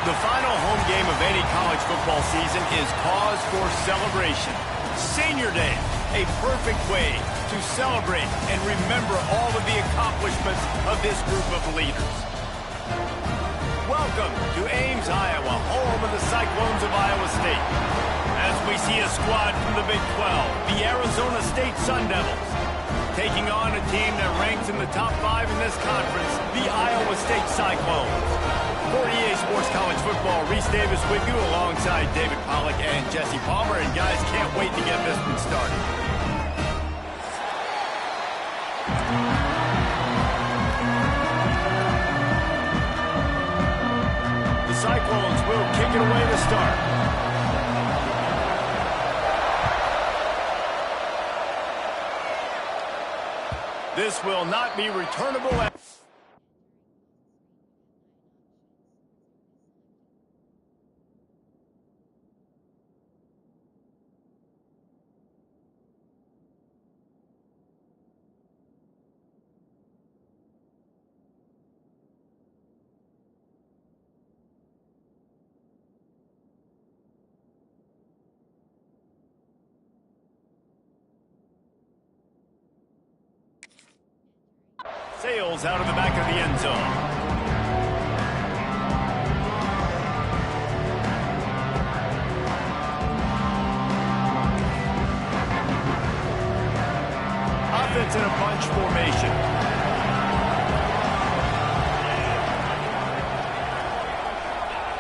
The final home game of any college football season is cause for celebration. Senior Day, a perfect way to celebrate and remember all of the accomplishments of this group of leaders. Welcome to Ames, Iowa, home of the Cyclones of Iowa State. As we see a squad from the Big 12, the Arizona State Sun Devils, taking on a team that ranks in the top 5 in this conference, the Iowa State Cyclones. For EA Sports College Football, Reese Davis with you alongside David Pollack and Jesse Palmer. And guys, can't wait to get this one started. The Cyclones will kick it away to start. This will not be returnable. Sails out of the back of the end zone. Offense in a bunch formation.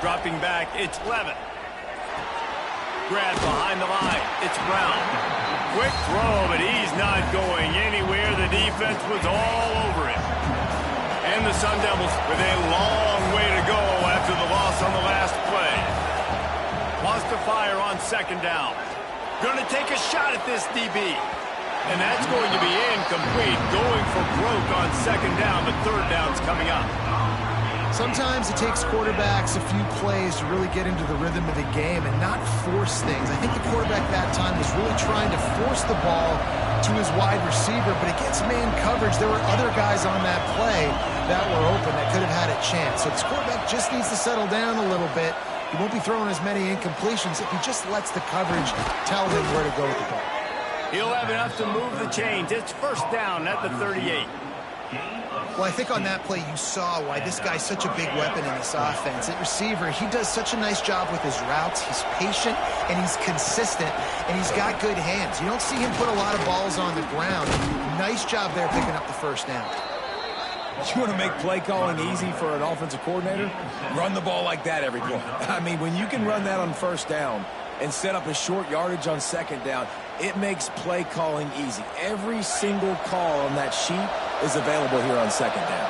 Dropping back, it's Levin. Grab behind the line, it's Brown. Quick throw, but he's not going anywhere. The defense was all over him. And the Sun Devils with a long way to go after the loss on the last play. Wants to fire on second down. Going to take a shot at this DB. And that's going to be incomplete. Going for broke on second down, but third down's coming up. Sometimes it takes quarterbacks a few plays to really get into the rhythm of the game and not force things. I think the quarterback that time was really trying to force the ball to his wide receiver, but against man coverage, there were other guys on that play that were open that could have had a chance. So this quarterback just needs to settle down a little bit. He won't be throwing as many incompletions if he just lets the coverage tell him where to go with the ball. He'll have enough to move the chains. It's first down at the 38. Well, I think on that play you saw why this guy's such a big weapon in this offense. At receiver, he does such a nice job with his routes. He's patient, and he's consistent, and he's got good hands. You don't see him put a lot of balls on the ground. Nice job there picking up the first down. You want to make play calling easy for an offensive coordinator? Run the ball like that every play. I mean, when you can run that on first down and set up a short yardage on second down, it makes play calling easy. Every single call on that sheet is available here on second down.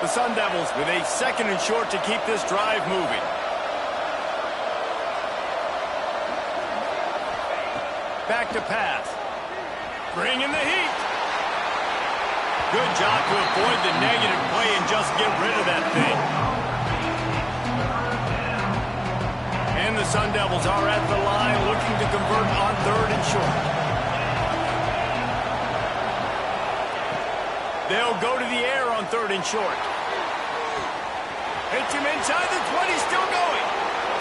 The Sun Devils with a second and short to keep this drive moving. Back to pass. Bringing the heat. Good job to avoid the negative play and just get rid of that thing. And the Sun Devils are at the line looking to convert on third and short. They'll go to the air on third and short. Hits him inside the 20, still going.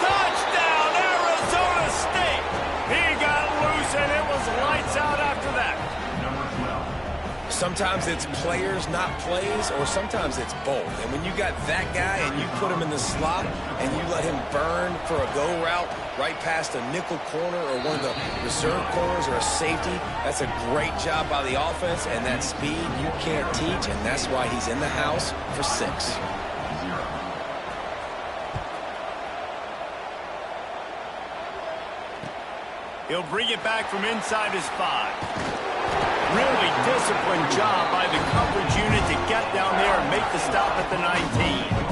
Touchdown, Arizona State. He got loose, and it was lights out after that. Sometimes it's players, not plays, or sometimes it's both. And when you got that guy and you put him in the slot and you let him burn for a go route right past a nickel corner or one of the reserve corners or a safety, that's a great job by the offense, and that speed you can't teach, and that's why he's in the house for 6. He'll bring it back from inside his 5. Really disciplined job by the coverage unit to get down there and make the stop at the 19.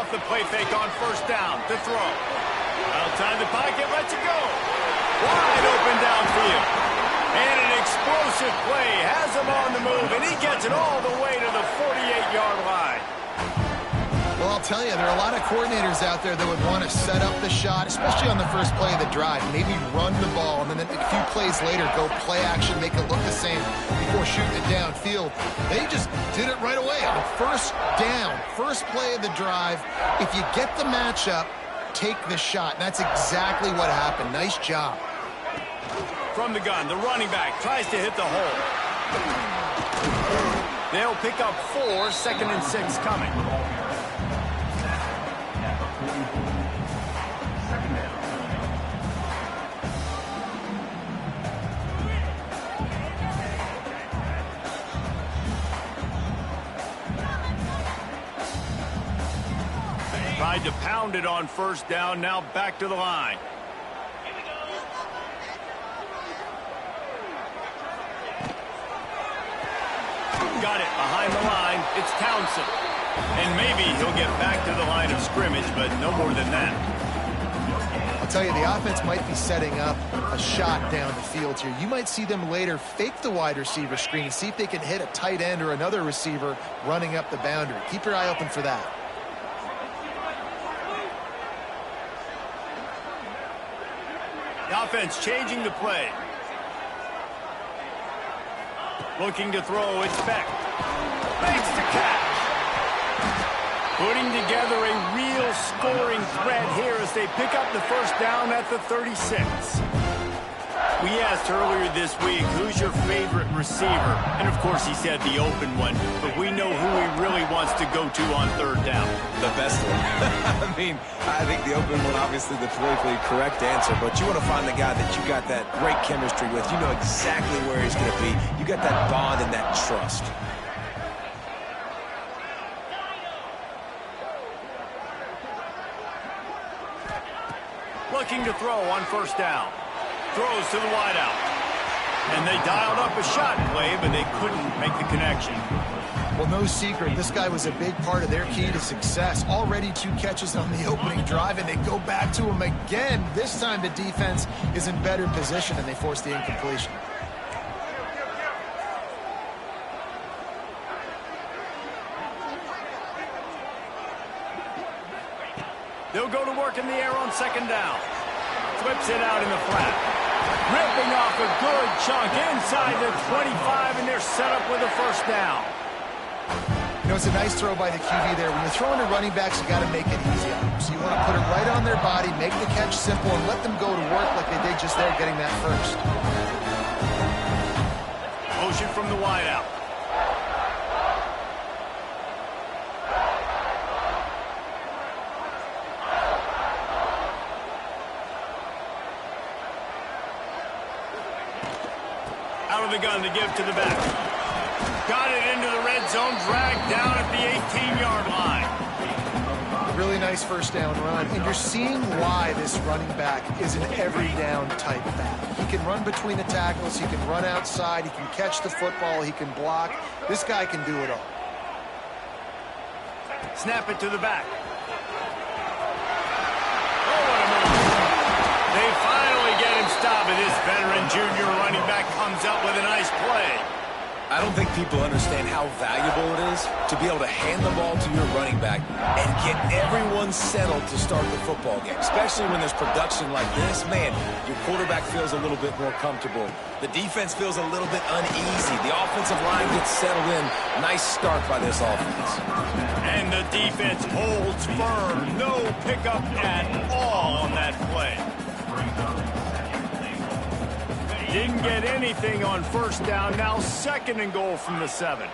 The play fake on first down to throw. Outside the pocket, lets it go. Wide open downfield. And an explosive play has him on the move, and he gets it all the way to the 48-yard line. Well, I'll tell you, there are a lot of coordinators out there that would want to set up the shot, especially on the first play of the drive, maybe run the ball, and then a few plays later go play action, make it look the same before shooting it downfield. They just did it right away on first down, first play of the drive. If you get the matchup, take the shot, and that's exactly what happened. Nice job. From the gun, the running back tries to hit the hole. They'll pick up 4, 2nd and 6 coming. Tried to pound it on first down, now back to the line. Got it behind the line. It's Townsend. And maybe he'll get back to the line of scrimmage, but no more than that. I'll tell you, the offense might be setting up a shot down the field here. You might see them later fake the wide receiver screen and see if they can hit a tight end or another receiver running up the boundary. Keep your eye open for that. The offense changing the play. Looking to throw, it's Beck. Makes the catch. Putting together a real scoring threat here as they pick up the first down at the 36. We asked earlier this week, who's your favorite receiver? And of course he said the open one, but we know who he really wants to go to on third down. The best one. I mean, I think the open one, obviously the politically correct answer, but you want to find the guy that you got that great chemistry with. You know exactly where he's going to be. You got that bond and that trust. Looking to throw on first down. Throws to the wideout. And they dialed up a shot play, but they couldn't make the connection. Well, no secret, this guy was a big part of their key to success. Already 2 catches on the opening drive, and they go back to him again. This time the defense is in better position, and they force the incompletion. They'll go to work in the air on second down. Flips it out in the flat. Ripping off a good chunk inside the 25, and they're set up with a first down. You know, it's a nice throw by the QB there. When you're throwing to running backs, you got to make it easy on them. So you want to put it right on their body, make the catch simple, and let them go to work like they did just there, getting that first. Motion from the wideout. Out of the gun to give to the back. Got it into the red zone, dragged down at the 18-yard line. Really nice first down run, and you're seeing why this running back is an every down type back. He can run between the tackles, he can run outside, he can catch the football, he can block. This guy can do it all. Snap it to the back. Oh, what a move. They finally get him stopped, and this veteran junior running back comes up with a nice play. I don't think people understand how valuable it is to be able to hand the ball to your running back and get everyone settled to start the football game, especially when there's production like this. Man, your quarterback feels a little bit more comfortable. The defense feels a little bit uneasy. The offensive line gets settled in. Nice start by this offense. And the defense holds firm. No pickup at all on that play. Didn't get anything on first down. Now 2nd and goal from the 7.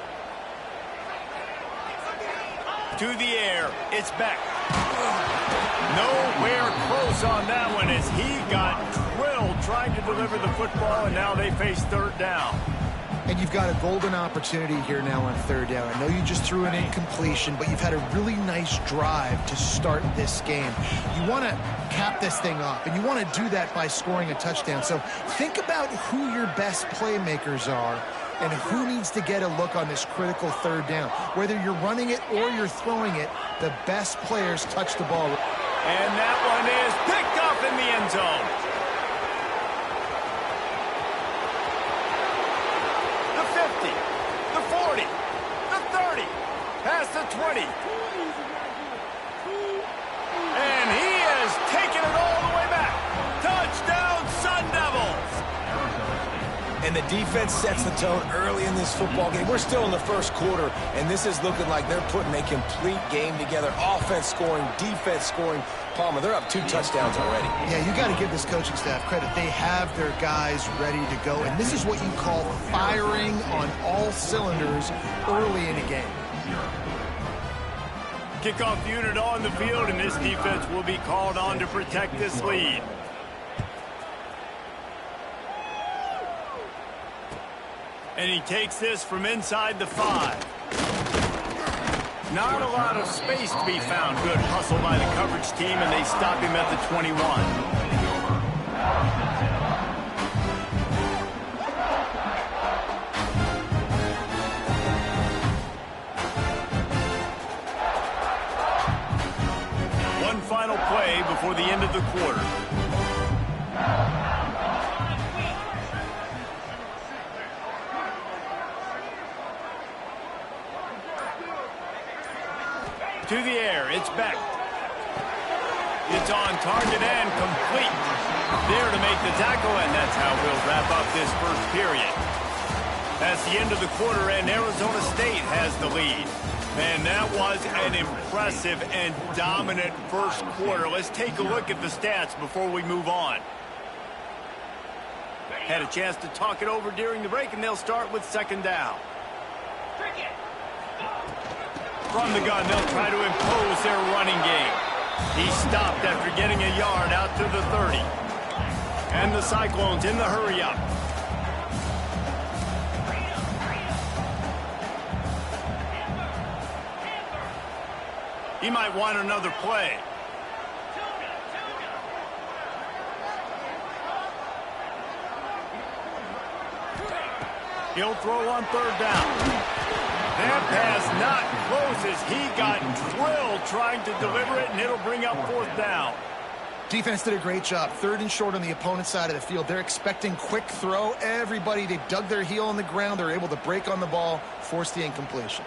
To the air. It's Beck. Nowhere close on that one as he got drilled trying to deliver the football, and now they face third down. And you've got a golden opportunity here now on third down. I know you just threw an incompletion, but you've had a really nice drive to start this game. You want to cap this thing off, and you want to do that by scoring a touchdown. So think about who your best playmakers are and who needs to get a look on this critical third down. Whether you're running it or you're throwing it, the best players touch the ball. And that one is picked up in the end zone. And the defense sets the tone early in this football game. We're still in the first quarter, and this is looking like they're putting a complete game together. Offense scoring, defense scoring. Palmer, they're up 2 touchdowns already. Yeah, you got to give this coaching staff credit. They have their guys ready to go, and this is what you call firing on all cylinders early in a game. Kickoff unit on the field, and this defense will be called on to protect this lead. And he takes this from inside the 5. Not a lot of space to be found. Good hustle by the coverage team, and they stop him at the 21. One final play before the end of the quarter. To the air, it's Beck. It's on target and complete. There to make the tackle, and that's how we'll wrap up this first period. That's the end of the quarter, and Arizona State has the lead. And that was an impressive and dominant first quarter. Let's take a look at the stats before we move on. Had a chance to talk it over during the break, and they'll start with second down. From the gun, they'll try to impose their running game. He stopped after getting a yard out to the 30. And the Cyclones in the hurry-up. He might want another play. He'll throw on third down. That pass not close as he got drilled trying to deliver it, and it'll bring up fourth down. Defense did a great job. 3rd and short on the opponent's side of the field. They're expecting quick throw. Everybody, they dug their heel on the ground. They're able to break on the ball, force the incompletion.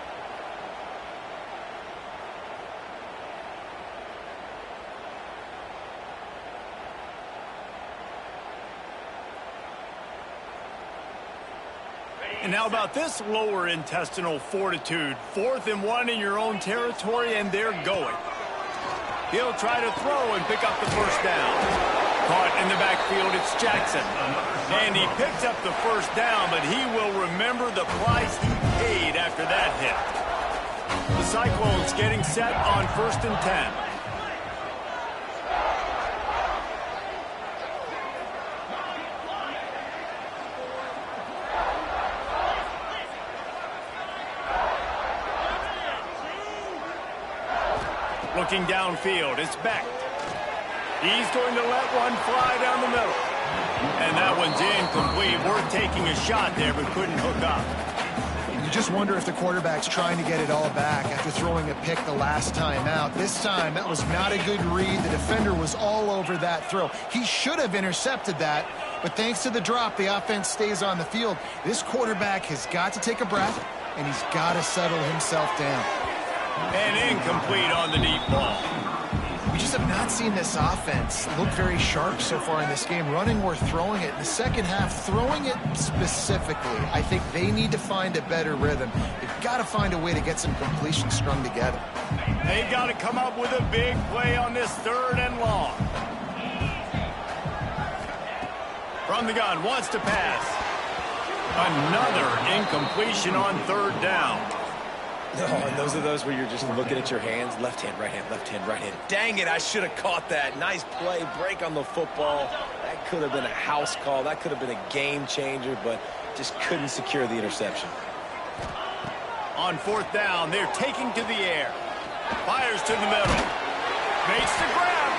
And how about this lower intestinal fortitude? 4th and 1 in your own territory, and they're going. He'll try to throw and pick up the first down. Caught in the backfield, it's Jackson. And he picks up the first down, but he will remember the price he paid after that hit. The Cyclones getting set on 1st and 10. Looking downfield, it's Beck. He's going to let one fly down the middle. And that one's incomplete. Worth taking a shot there, but couldn't hook up. You just wonder if the quarterback's trying to get it all back after throwing a pick the last time out. This time, that was not a good read. The defender was all over that throw. He should have intercepted that, but thanks to the drop, the offense stays on the field. This quarterback has got to take a breath, and he's got to settle himself down. And incomplete on the deep ball. We just have not seen this offense look very sharp so far in this game, running or throwing it. In the second half, throwing it specifically, I think they need to find a better rhythm. They've got to find a way to get some completion strung together. They've got to come up with a big play on this 3rd and long. From the gun, wants to pass. Another incompletion on 3rd down. No, and those are those where you're just looking at your hands. Left hand, right hand, left hand, right hand. Dang it, I should have caught that. Nice play, break on the football. That could have been a house call. That could have been a game changer, but just couldn't secure the interception. On 4th down, they're taking to the air. Fires to the middle. Makes the grab.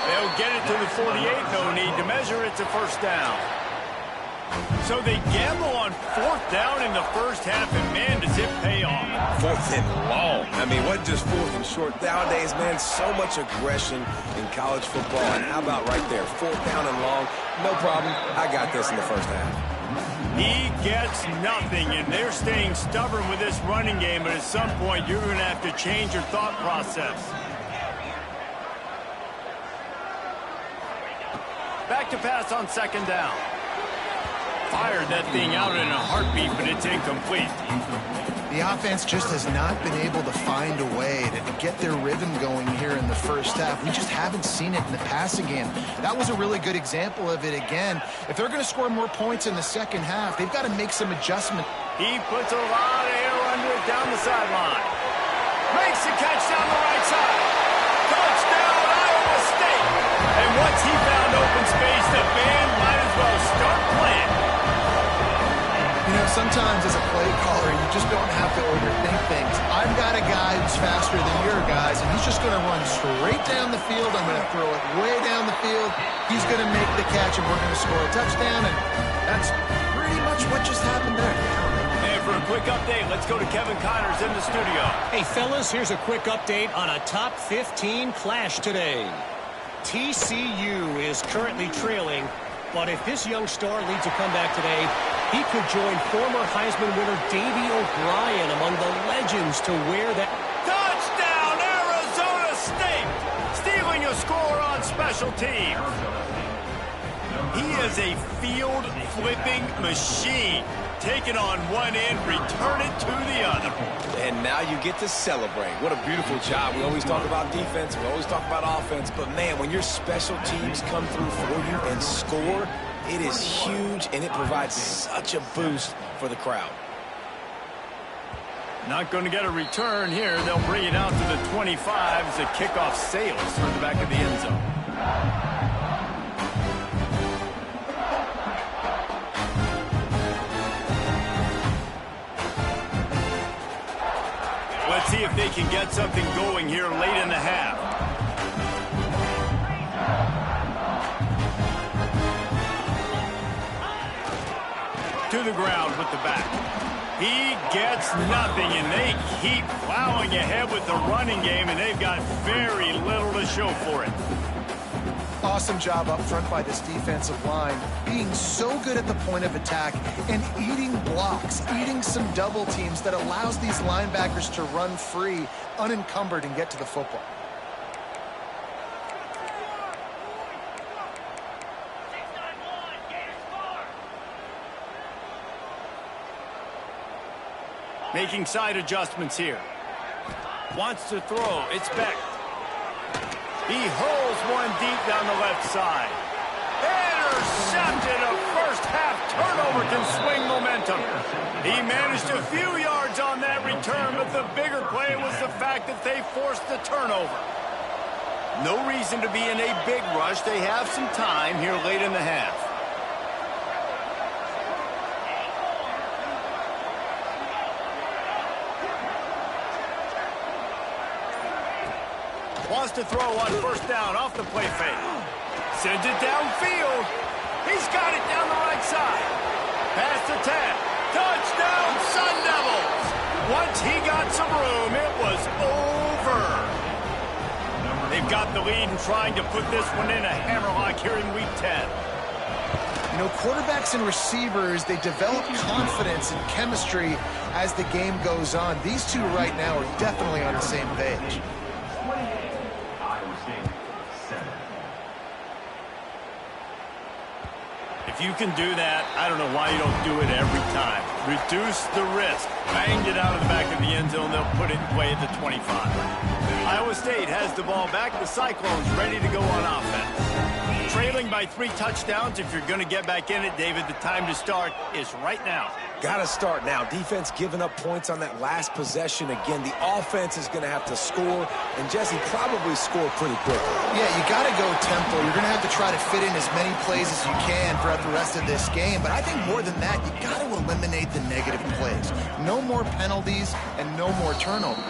They'll get it to the 48. No need to measure. It's a first down. So they gamble on 4th down in the first half, and man, does it pay off. 4th and long. I mean, what just 4th and short? Nowadays, man, so much aggression in college football. And how about right there? 4th down and long. No problem. I got this in the first half. He gets nothing, and they're staying stubborn with this running game, but at some point, you're going to have to change your thought process. Back to pass on 2nd down. fired that thing out in a heartbeat, but it's incomplete. The offense just has not been able to find a way to get their rhythm going here in the first half. We just haven't seen it in the passing game. That was a really good example of it again. If they're going to score more points in the second half, they've got to make some adjustment. He puts a lot of air under it down the sideline. Makes the catch down the right side. Touchdown, Iowa State. And once he found open space, the band might as well start playing. You know, sometimes as a play caller, you just don't have to overthink things. I've got a guy who's faster than your guys, and he's just going to run straight down the field. I'm going to throw it way down the field. He's going to make the catch, and we're going to score a touchdown, and that's pretty much what just happened there. And for a quick update, let's go to Kevin Connors in the studio. Hey, fellas, here's a quick update on a top 15 clash today. TCU is currently trailing, but if this young star leads a comeback today, he could join former Heisman winner Davey O'Brien among the legends to wear that. Touchdown, Arizona State! Stealing a score on special teams. He is a field-flipping machine. Take it on one end, return it to the other. And now you get to celebrate. What a beautiful job. We always talk about defense. We always talk about offense. But, man, when your special teams come through for you and score, it is huge, and it provides such a boost for the crowd. Not going to get a return here. They'll bring it out to the 25 as the kickoff sails through the back of the end zone. Let's see if they can get something going here late in the half. To the ground with the back. He gets nothing, and they keep plowing ahead with the running game, and they've got very little to show for it. Awesome job up front by this defensive line, being so good at the point of attack and eating blocks, eating some double teams that allows these linebackers to run free, unencumbered, and get to the football. Making side adjustments here. Wants to throw. It's Beck. He hurls one deep down the left side. Intercepted. A first-half turnover can swing momentum. He managed a few yards on that return, but the bigger play was the fact that they forced the turnover. No reason to be in a big rush. They have some time here late in the half. Wants to throw on first down off the play fake. Sends it downfield. He's got it down the right side. Pass to 10. Touchdown, Sun Devils. Once he got some room, it was over. They've got the lead and trying to put this one in a hammerlock here in Week 10. You know, quarterbacks and receivers, they develop confidence and chemistry as the game goes on. These two right now are definitely on the same page. If you can do that, I don't know why you don't do it every time. Reduce the risk. Banged it out of the back of the end zone. They'll put it in play at the 25. Iowa State has the ball back. The Cyclones ready to go on offense. Trailing by 3 touchdowns. If you're going to get back in it, David, the time to start is right now. Got to start now. Defense giving up points on that last possession. Again, the offense is going to have to score, and Jesse probably score pretty quickly. Yeah, you got to go tempo. You're going to have to try to fit in as many plays as you can throughout the rest of this game. But I think more than that, you got to eliminate the negative plays. No more penalties and no more turnovers.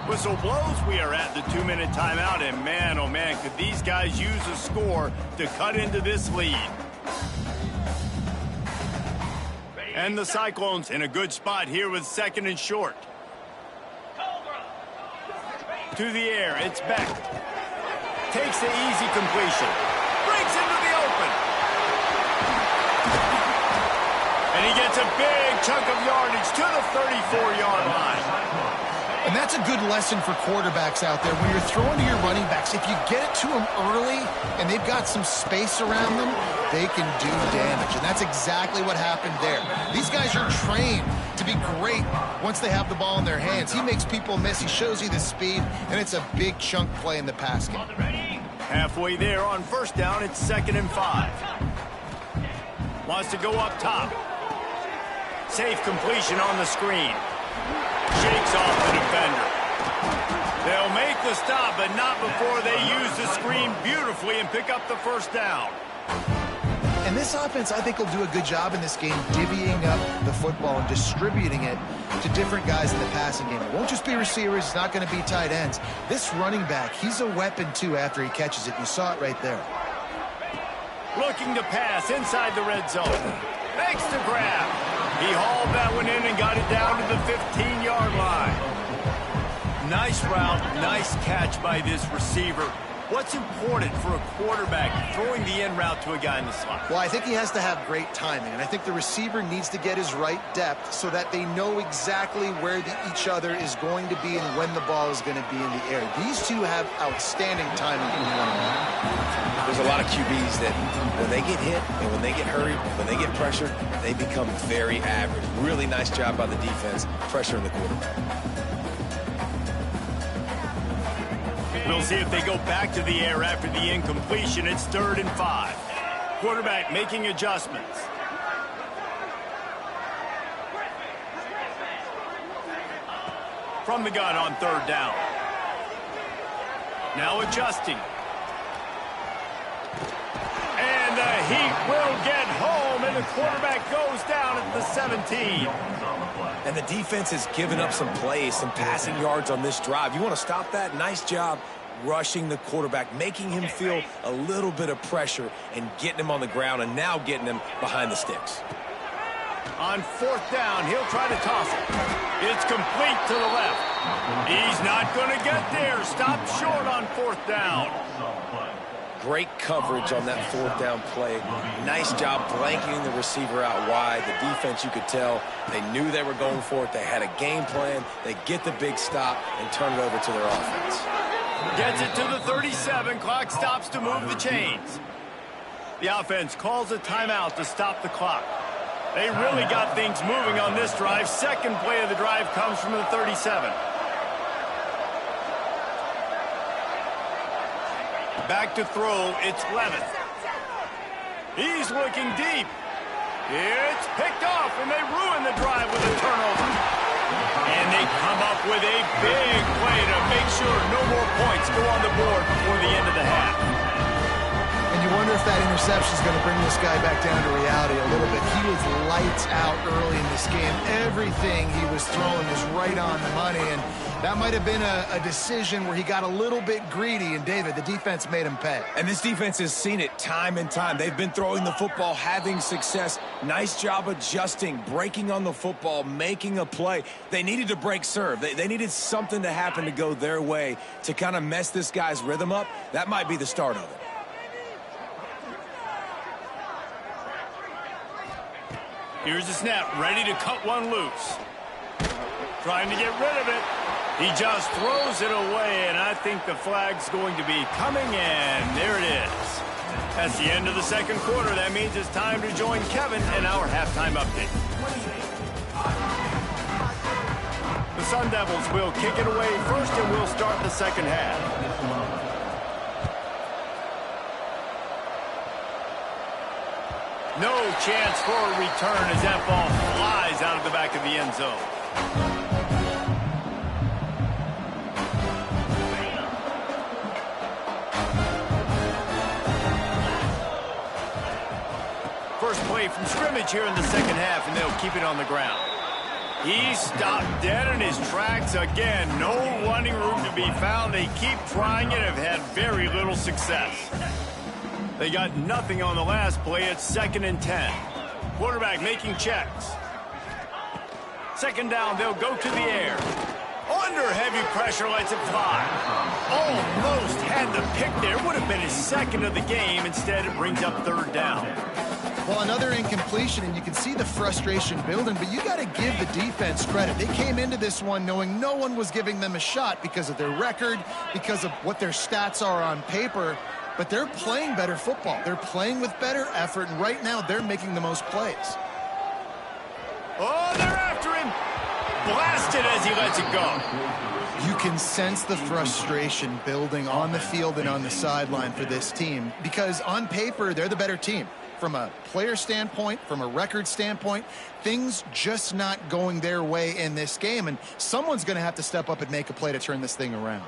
Whistle blows. We are at the 2-minute timeout, and man, oh man, could these guys use a score to cut into this lead. And the Cyclones in a good spot here with 2nd and short. To the air, it's Beck. Takes the easy completion. Breaks into the open. And he gets a big chunk of yardage to the 34-yard line. And that's a good lesson for quarterbacks out there. When you're throwing to your running backs, if you get it to them early and they've got some space around them, they can do damage. And that's exactly what happened there. These guys are trained to be great once they have the ball in their hands. He makes people miss. He shows you the speed, and it's a big chunk play in the pass game. Halfway there on first down, it's 2nd and 5. Wants to go up top. Safe completion on the screen. Shakes off the defender. They'll make the stop, but not before they use the screen beautifully and pick up the first down. And this offense, I think, will do a good job in this game divvying up the football and distributing it to different guys in the passing game. It won't just be receivers. It's not going to be tight ends. This running back, he's a weapon, too, after he catches it. You saw it right there. Looking to pass inside the red zone. Makes the grab. He hauled that one in and got it down to the 15-yard line. Nice route, nice catch by this receiver. What's important for a quarterback throwing the in route to a guy in the slot? Well, I think he has to have great timing, and I think the receiver needs to get his right depth so that they know exactly where each other is going to be and when the ball is going to be in the air. These two have outstanding timing from one another. There's a lot of QBs that when they get hit and when they get hurried, when they get pressured, they become very average. Really nice job by the defense, pressuring the quarterback. We'll see if they go back to the air after the incompletion. It's 3rd and 5. Quarterback making adjustments. From the gun on 3rd down. Now adjusting. And the Heat will get home, and the quarterback goes down at the 17. And the defense has given up some plays, some passing yards on this drive. You want to stop that? Nice job rushing the quarterback, making him feel a little bit of pressure and getting him on the ground and now getting him behind the sticks. On 4th down, he'll try to toss it. It's complete to the left. He's not going to get there. Stopped short on 4th down. Great coverage on that 4th down play. Nice job blanketing the receiver out wide. The defense, you could tell, they knew they were going for it. They had a game plan. They get the big stop and turn it over to their offense. Gets it to the 37. Clock stops to move the chains. The offense calls a timeout to stop the clock. They really got things moving on this drive. Second play of the drive comes from the 37. Back to throw, it's Levis. He's looking deep. It's picked off, and they ruin the drive with a turnover. And they come up with a big play to make sure no more points go on the board before the end of the half. And you wonder if that interception is going to bring this guy back down to reality a little bit. He was lights out early in this game. Everything he was throwing was right on the money, and that might have been a decision where he got a little bit greedy, and David, the defense made him pay. And this defense has seen it time and time. They've been throwing the football, having success. Nice job adjusting, breaking on the football, making a play. They needed to break serve. They needed something to happen to go their way to kind of mess this guy's rhythm up. That might be the start of it. Here's the snap, ready to cut one loose. Trying to get rid of it. He just throws it away, and I think the flag's going to be coming, and there it is. That's the end of the second quarter. That means it's time to join Kevin in our halftime update. The Sun Devils will kick it away first, and we'll start the second half. No chance for a return as that ball flies out of the back of the end zone. First play from scrimmage here in the second half, and they'll keep it on the ground. He stopped dead in his tracks again. No running room to be found. They keep trying it, have had very little success. They got nothing on the last play. It's 2nd and 10. Quarterback making checks. Second down, they'll go to the air. Under heavy pressure, lets it fly. Almost had the pick there. Would have been his second of the game. Instead, it brings up 3rd down. Well, another incompletion, and you can see the frustration building, but you got to give the defense credit. They came into this one knowing no one was giving them a shot because of their record, because of what their stats are on paper, but they're playing better football. They're playing with better effort, and right now they're making the most plays. Oh, they're after him. Blasted as he lets it go. You can sense the frustration building on the field and on the sideline for this team because on paper, they're the better team. From a player standpoint, from a record standpoint, things just not going their way in this game, and someone's going to have to step up and make a play to turn this thing around.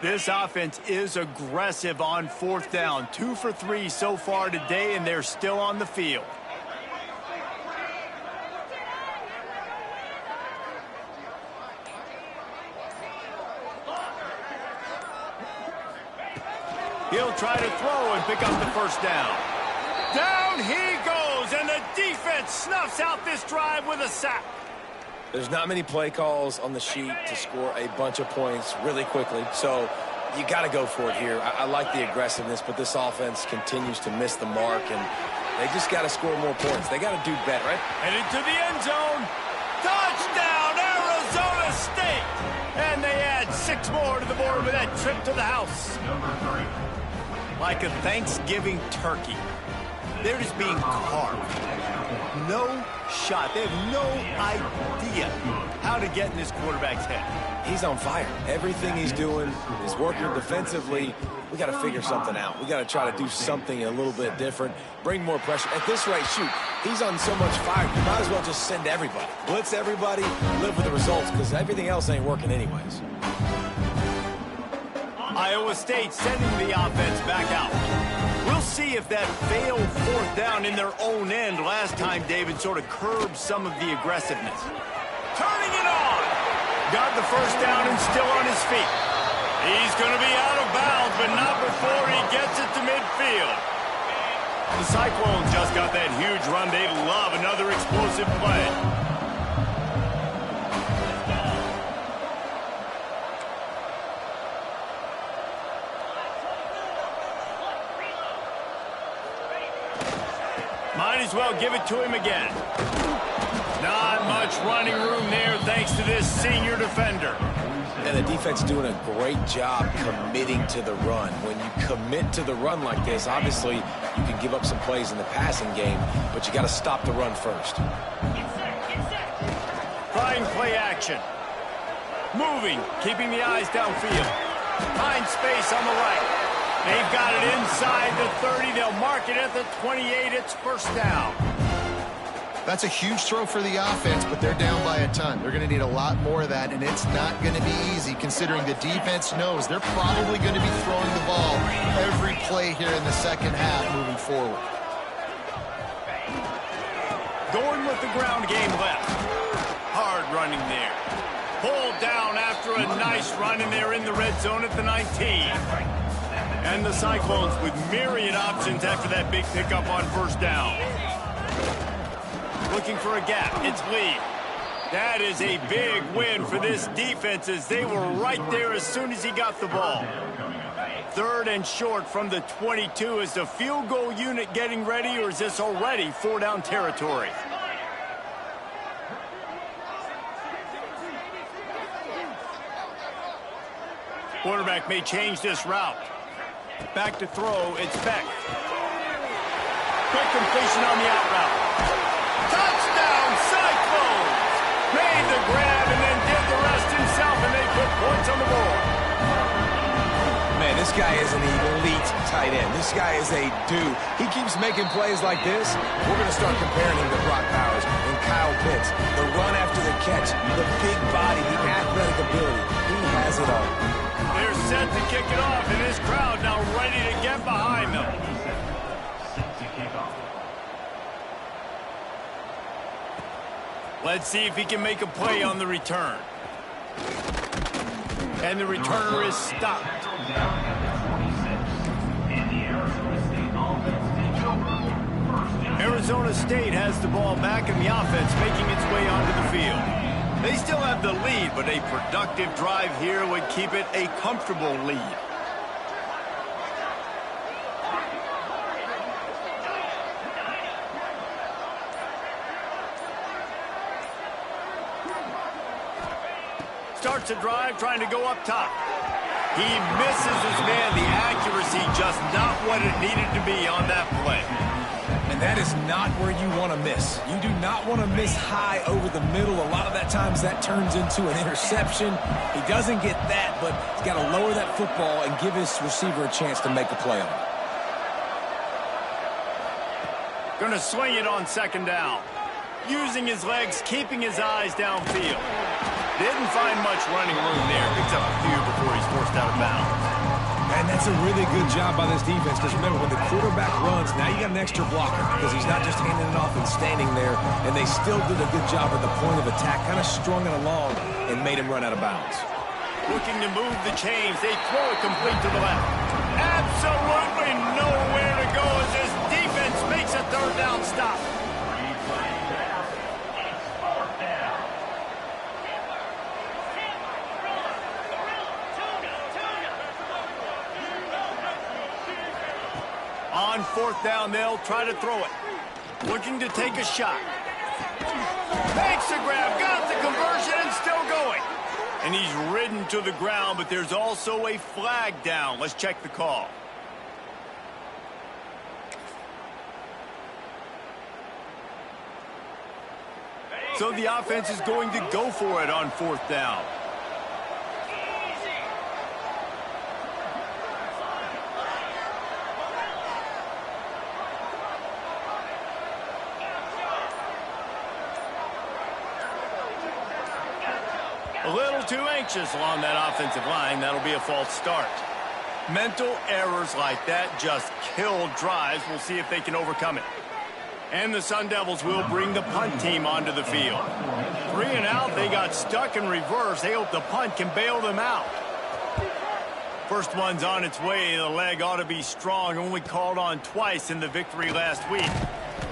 This offense is aggressive on fourth down. 2 for 3 so far today, and they're still on the field. He'll try to throw and pick up the first down. Down he goes, and the defense snuffs out this drive with a sack. There's not many play calls on the sheet to score a bunch of points really quickly, so you got to go for it here. I like the aggressiveness, but this offense continues to miss the mark, and they just got to score more points. They got to do better, right? And into the end zone. Touchdown, Arizona State! And they add 6 more to the board with that trip to the house. Like a Thanksgiving turkey. They're just being carved. No shot. They have no idea how to get in this quarterback's head. He's on fire. Everything he's doing is working defensively. We got to figure something out. We got to try to do something a little bit different. Bring more pressure. At this rate, shoot, he's on so much fire, you might as well just send everybody. Blitz everybody, live with the results, because everything else ain't working anyways. Iowa State sending the offense back out. We'll see if that failed fourth down in their own end last time David sort of curbed some of the aggressiveness. Turning it on. Got the first down and still on his feet. He's going to be out of bounds, but not before he gets it to midfield. The Cyclones just got that huge run. They love another explosive play. Might as well give it to him again. Not much running room there thanks to this senior defender. And the defense doing a great job committing to the run. When you commit to the run like this, obviously you can give up some plays in the passing game, but you got to stop the run first. Trying play action. Moving, keeping the eyes downfield. Find space on the right. They've got it inside the 30. They'll mark it at the 28. It's first down. That's a huge throw for the offense, but they're down by a ton. They're going to need a lot more of that, and it's not going to be easy considering the defense knows they're probably going to be throwing the ball every play here in the second half moving forward. Going with the ground game left. Hard running there. Pulled down after a nice run, and they're in the red zone at the 19. And the Cyclones with myriad options after that big pickup on first down. Looking for a gap. It's Lee. That is a big win for this defense as they were right there as soon as he got the ball. 3rd and short from the 22. Is the field goal unit getting ready, or is this already 4-down territory? Quarterback may change this route. Back to throw, it's Beck. Quick completion on the out route. Touchdown, Cyclones! Made the grab and then did the rest himself, and they put points on the board. Man, this guy is an elite tight end. This guy is a dude. He keeps making plays like this. We're going to start comparing him to Brock Bowers and Kyle Pitts. The run after the catch, the big body, the athletic ability. He has it all. They're set to kick it off, and this crowd now ready to get behind them. Let's see if he can make a play on the return. And the returner is stopped. Arizona State has the ball back, and the offense making its way onto the field. They still have the lead, but a productive drive here would keep it a comfortable lead. starts a drive trying to go up top. He misses his man. The accuracy just not what it needed to be on that play. And that is not where you want to miss. You do not want to miss high over the middle. A lot of that times that turns into an interception. He doesn't get that, but he's got to lower that football and give his receiver a chance to make a play on it. Going to swing it on second down. Using his legs, keeping his eyes downfield. Didn't find much running room there. Picks up a few before he's forced out of bounds. And that's a really good job by this defense, because remember, when the quarterback runs, now you got an extra blocker, because he's not just handing it off and standing there, and they still did a good job at the point of attack, kind of strung it along and made him run out of bounds. Looking to move the chains. They throw it complete to the left. Absolutely nowhere to go as this defense makes a third down stop. On fourth down, they'll try to throw it. Looking to take a shot. Makes the grab, got the conversion, and still going. And he's ridden to the ground, but there's also a flag down. Let's check the call. So the offense is going to go for it on fourth down. A little too anxious along that offensive line. That'll be a false start. Mental errors like that just kill drives. We'll see if they can overcome it. And the Sun Devils will bring the punt team onto the field. 3 and out. They got stuck in reverse. They hope the punt can bail them out. First one's on its way. The leg ought to be strong. Only called on twice in the victory last week.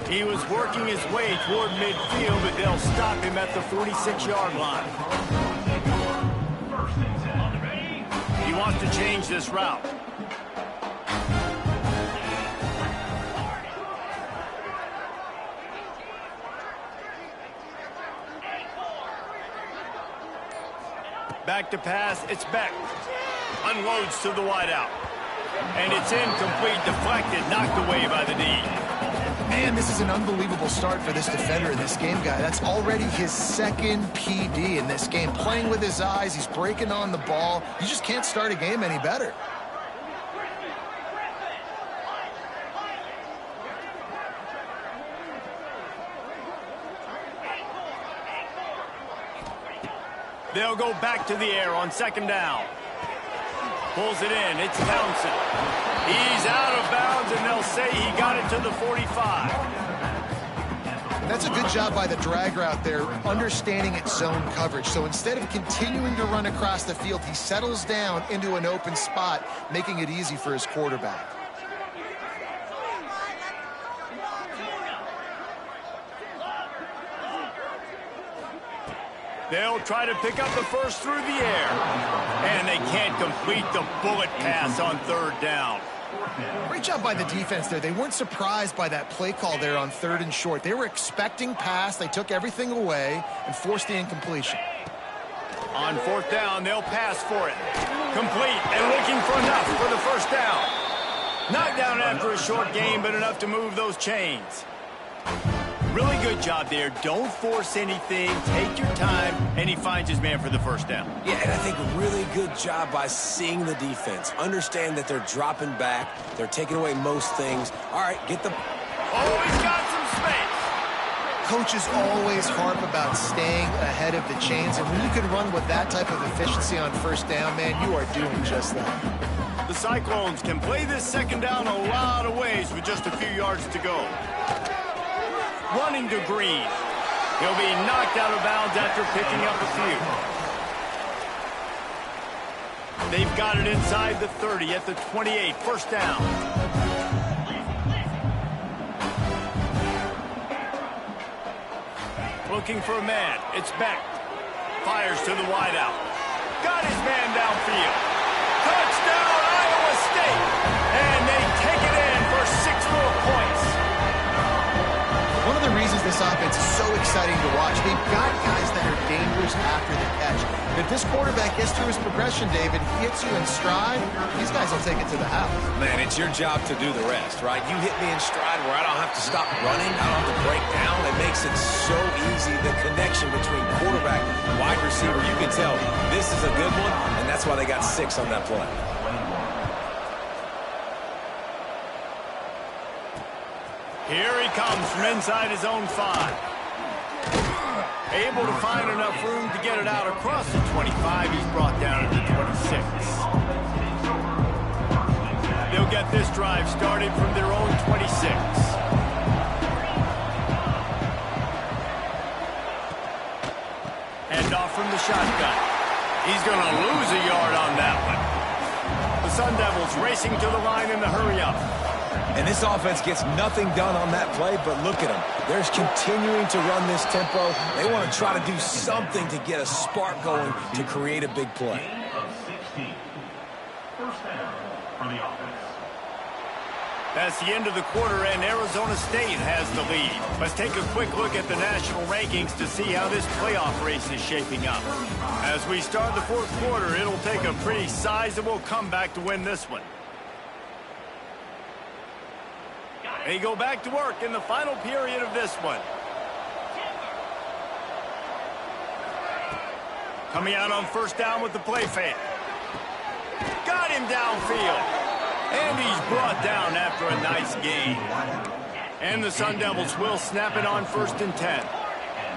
He was working his way toward midfield, but they'll stop him at the 46-yard line. He wants to change this route. Back to pass, it's Beck. Unloads to the wideout. And it's incomplete, deflected, knocked away by the D. Man, this is an unbelievable start for this defender in this game, guy. That's already his second PD in this game. Playing with his eyes, he's breaking on the ball. You just can't start a game any better. They'll go back to the air on second down. Pulls it in. It's Townsend. He's out of bounds, and they'll say he got it to the 45. That's a good job by the drag route there, understanding its zone coverage. So instead of continuing to run across the field, he settles down into an open spot, making it easy for his quarterback. They'll try to pick up the first through the air. And they can't complete the bullet pass on third down. Great job by the defense there. They weren't surprised by that play call there on third and short. They were expecting pass. They took everything away and forced the incompletion. On fourth down, they'll pass for it. Complete and looking for enough for the first down. Knocked down after a short game, but enough to move those chains. Really good job there. Don't force anything. Take your time, and he finds his man for the first down. Yeah, and I think a really good job by seeing the defense. Understand that they're dropping back. They're taking away most things. All right, get the... Oh, he's got some space. Coaches always harp about staying ahead of the chains, and when you can run with that type of efficiency on first down, man, you are doing just that. The Cyclones can play this second down a lot of ways with just a few yards to go. Running to Green. He'll be knocked out of bounds after picking up a few. They've got it inside the 30 at the 28. First down. Looking for a man. It's Beck. Fires to the wideout. Got his man downfield. Touchdown, Iowa State. And they take it in for 6 more points. One of the reasons this offense is so exciting to watch, they've got guys that are dangerous after the catch. If this quarterback gets through his progression, David, hits you in stride, these guys will take it to the house. Man, it's your job to do the rest, right? You hit me in stride where I don't have to stop running. I don't have to break down. It makes it so easy. The connection between quarterback and wide receiver, you can tell this is a good one, and that's why they got 6 on that play. Here he comes from inside his own 5. Able to find enough room to get it out across the 25. He's brought down to the 26. They'll get this drive started from their own 26. Hand off from the shotgun. He's going to lose a yard on that one. The Sun Devils racing to the line in the hurry-up. And this offense gets nothing done on that play, but look at them. They're continuing to run this tempo. They want to try to do something to get a spark going to create a big play. First down for the offense. That's the end of the quarter, and Arizona State has the lead. Let's take a quick look at the national rankings to see how this playoff race is shaping up. As we start the fourth quarter, it'll take a pretty sizable comeback to win this one. They go back to work in the final period of this one. Coming out on first down with the play fake. Got him downfield. And he's brought down after a nice gain. And the Sun Devils will snap it on 1st and 10.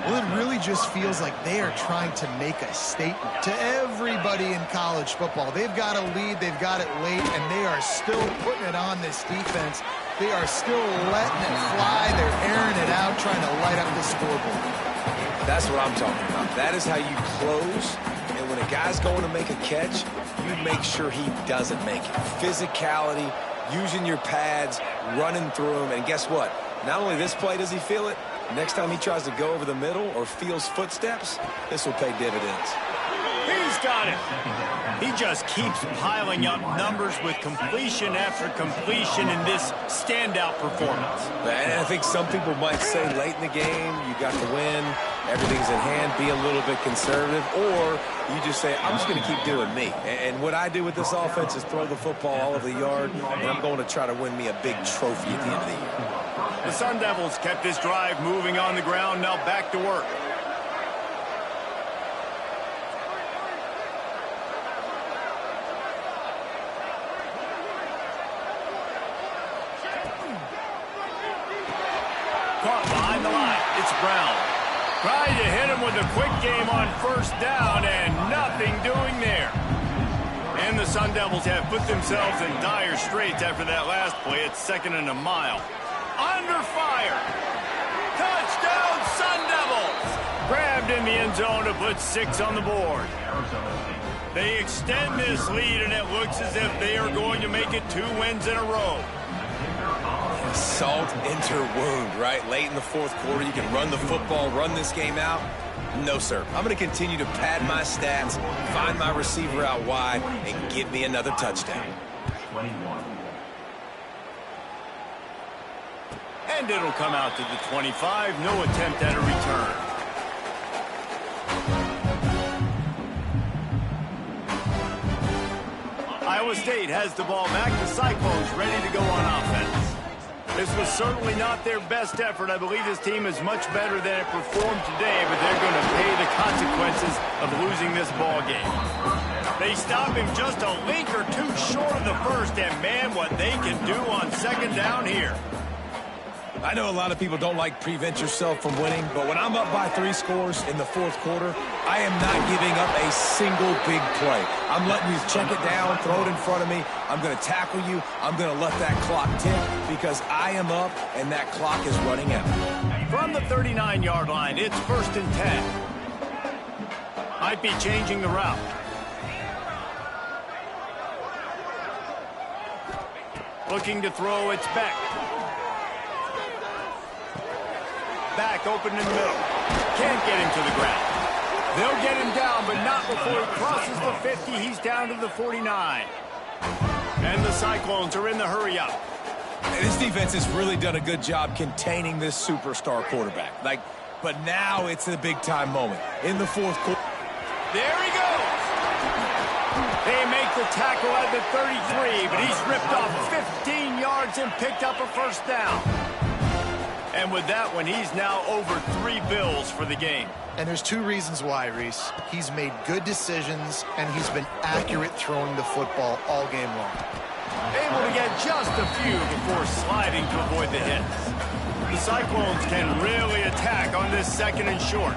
Well, it really just feels like they are trying to make a statement to everybody in college football. They've got a lead, they've got it late, and they are still putting it on this defense. They are still letting it fly. They're airing it out, trying to light up the scoreboard. That's what I'm talking about. That is how you close. And when a guy's going to make a catch, you make sure he doesn't make it. Physicality, using your pads, running through them. And guess what? Not only this play does he feel it, next time he tries to go over the middle or feels footsteps, this will pay dividends. He's got it. He just keeps piling up numbers with completion after completion in this standout performance. And I think some people might say late in the game, you got the win, everything's in hand, be a little bit conservative, or you just say, I'm just going to keep doing me. And what I do with this offense is throw the football all over the yard, and I'm going to try to win me a big trophy at the end of the year. The Sun Devils kept this drive moving on the ground, now back to work. Caught behind the line. It's Brown. Trying to hit him with a quick game on first down, and nothing doing there. And the Sun Devils have put themselves in dire straits after that last play. It's 2nd and a mile. Under fire. Touchdown, Sun Devils. Grabbed in the end zone to put 6 on the board. They extend this lead, and it looks as if they are going to make it 2 wins in a row. Salt into wound, right? Late in the fourth quarter, you can run the football, run this game out. No, sir. I'm going to continue to pad my stats, find my receiver out wide, and give me another touchdown. 21. And it'll come out to the 25. No attempt at a return. Iowa State has the ball back. The Cyclones ready to go on offense. This was certainly not their best effort. I believe this team is much better than it performed today, but they're going to pay the consequences of losing this ball game. They stop him just a link or two short of the first, and man, what they can do on 2nd down here. I know a lot of people don't like prevent yourself from winning, but when I'm up by 3 scores in the fourth quarter, I am not giving up a single big play. I'm letting you check it down, throw it in front of me. I'm going to tackle you. I'm going to let that clock tick because I am up and that clock is running out. From the 39-yard line, it's 1st and 10. Might be changing the route. Looking to throw, it's Beck. Back open in the middle. Can't get him to the ground. They'll get him down, but not before he crosses the 50. He's down to the 49. And the Cyclones are in the hurry-up. This defense has really done a good job containing this superstar quarterback. Like, but now it's a big-time moment in the fourth quarter. There he goes. They make the tackle at the 33, but he's ripped off 15 yards and picked up a first down. And with that one, he's now over 3 bills for the game. And there's 2 reasons why, Reese. He's made good decisions, and he's been accurate throwing the football all game long. Able to get just a few before sliding to avoid the hits. The Cyclones can really attack on this 2nd and short.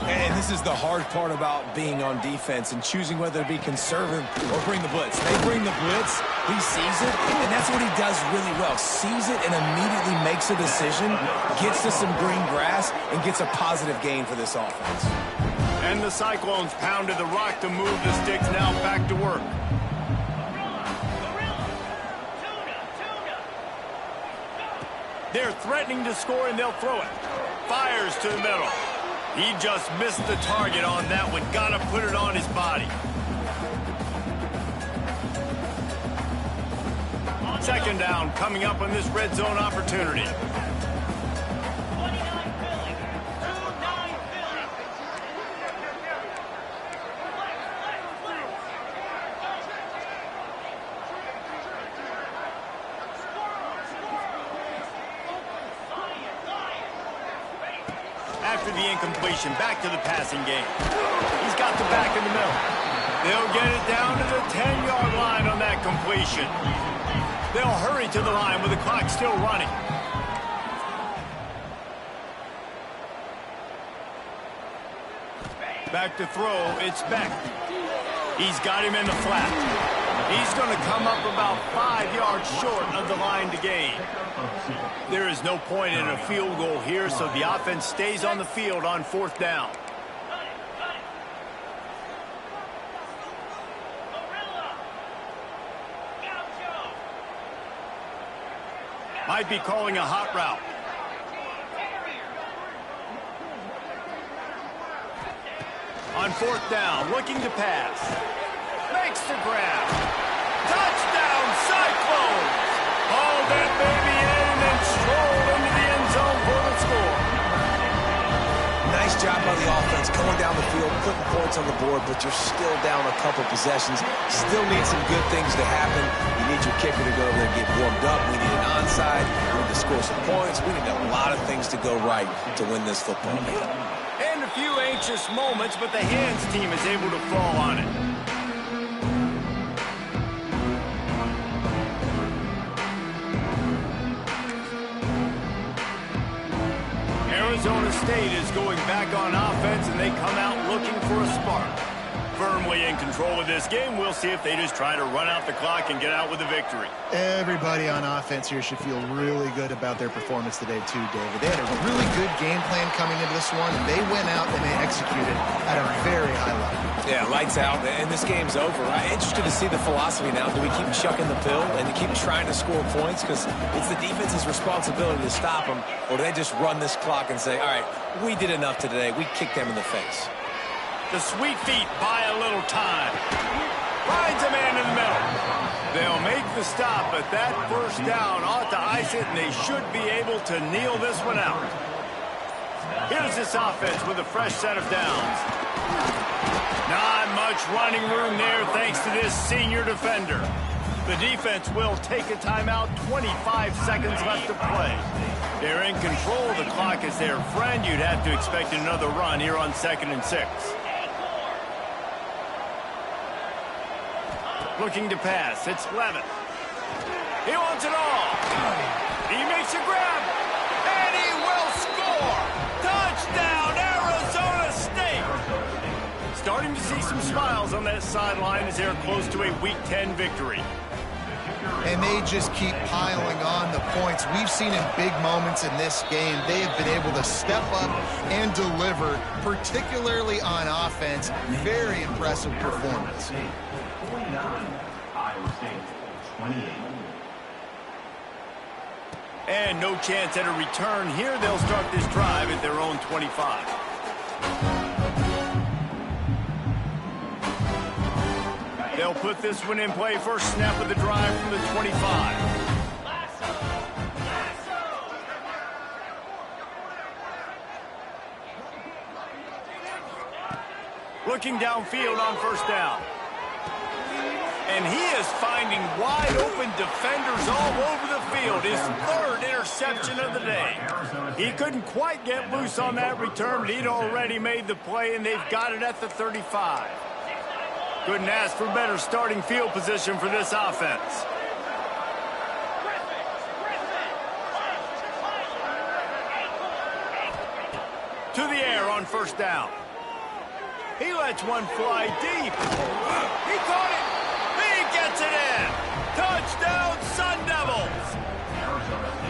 And this is the hard part about being on defense and choosing whether to be conservative or bring the blitz. They bring the blitz, he sees it, and that's what he does really well. Sees it and immediately makes a decision, gets to some green grass, and gets a positive gain for this offense. And the Cyclones pounded the rock to move the sticks, now back to work. They're threatening to score, and they'll throw it. Fires to the middle. He just missed the target on that one. Got to put it on his body. 2nd down coming up on this red zone opportunity. After the incompletion, back to the passing game. He's got the back in the middle. They'll get it down to the 10-yard line on that completion. They'll hurry to the line with the clock still running. Back to throw, it's Beck. He's got him in the flat. He's going to come up about 5 yards short of the line to gain. There is no point in a field goal here, so the offense stays on the field on 4th down. Might be calling a hot route. On 4th down, looking to pass. Makes the grab. Touchdown, Cyclones! Haul that baby in and then stroll into the end zone for the score. Nice job by the offense going down the field, putting points on the board, but you're still down a couple possessions. Still need some good things to happen. You need your kicker to go over there and get warmed up. We need an onside. We need to score some points. We need a lot of things to go right to win this football game. And a few anxious moments, but the hands team is able to fall on it. Arizona State is going back on offense, and they come out looking for a spark. Firmly in control of this game. We'll see if they just try to run out the clock and get out with a victory. Everybody on offense here should feel really good about their performance today too, David. They had a really good game plan coming into this one, and they went out and they executed at a very high level. Yeah, lights out, and this game's over. I'm interested to see the philosophy now. Do we keep chucking the pill and keep trying to score points? Because it's the defense's responsibility to stop them, or do they just run this clock and say, all right, we did enough today. We kicked them in the face. The sweet feet buy a little time. Finds a man in the middle. They'll make the stop, but that first down ought to ice it, and they should be able to kneel this one out. Here's this offense with a fresh set of downs. Not much running room there thanks to this senior defender. The defense will take a timeout. 25 seconds left to play. They're in control. The clock is their friend. You'd have to expect another run here on 2nd and 6. Looking to pass. It's Levitt. He wants it all. He makes a grab. And he will score. Touchdown, Arizona State. Starting to see some smiles on that sideline as they're close to a Week 10 victory. And they just keep piling on the points. We've seen in big moments in this game, they have been able to step up and deliver, particularly on offense. Very impressive performance. 49, Iowa State, 28. And no chance at a return here. They'll start this drive at their own 25. They'll put this one in play. First snap of the drive from the 25. looking downfield on first down. And he is finding wide-open defenders all over the field. His third interception of the day. He couldn't quite get loose on that return, but he'd already made the play, and they've got it at the 35. Couldn't ask for better starting field position for this offense. To the air on first down. He lets one fly deep. He caught it. He gets it in. Touchdown, Sun Devils.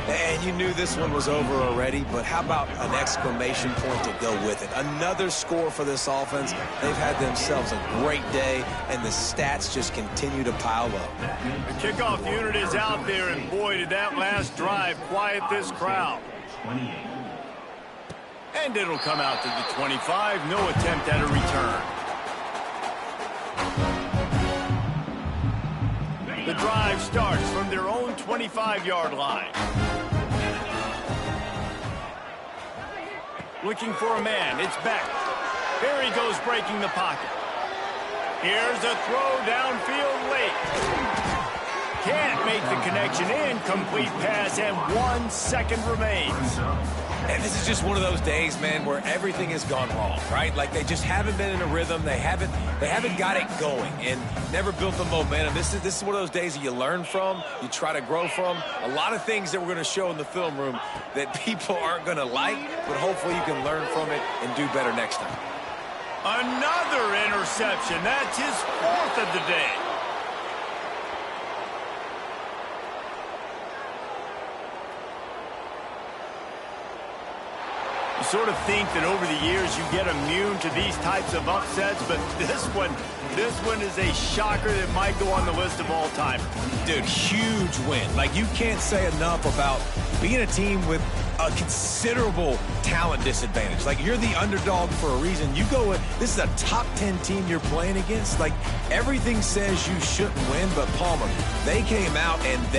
And you knew this one was over already, but how about an exclamation point to go with it? Another score for this offense. They've had themselves a great day, and the stats just continue to pile up. The kickoff unit is out there, and boy, did that last drive quiet this crowd. 28. And it'll come out to the 25. No attempt at a return. The drive starts from their own 25-yard line. Looking for a man. It's Beck. Here he goes breaking the pocket. Here's a throw downfield late. Can't make the connection. Incomplete pass, and 1 second remains. And this is just one of those days, man, where everything has gone wrong, right? Like they just haven't been in a rhythm. They haven't got it going and never built the momentum. This is one of those days that you learn from, you try to grow from. A lot of things that we're going to show in the film room that people aren't going to like, but hopefully you can learn from it and do better next time. Another interception. That's his fourth of the day. You sort of think that over the years you get immune to these types of upsets, but this one is a shocker that might go on the list of all time. Dude, huge win. Like, you can't say enough about being a team with a considerable talent disadvantage. Like, you're the underdog for a reason. You go with, this is a top 10 team you're playing against. Like, everything says you shouldn't win, but Palmer, they came out and